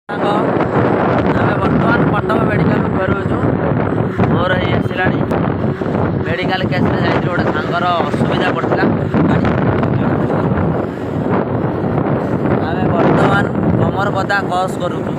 ଆମେ ବର୍ତ୍ତମାନ କଟକ ମେଡ଼ିକାଲରୁ ଫେରୁଛୁ। ମୋର ଏଇ ଆସିଲାଣି ମେଡ଼ିକାଲ କେସ୍ରେ ଯାଇଥିଲି, ଗୋଟେ ସାଙ୍ଗର ଅସୁବିଧା ପଡ଼ିଥିଲା। ଆମେ ବର୍ତ୍ତମାନ କମରପଦା କ୍ରସ୍ କରୁଛୁ।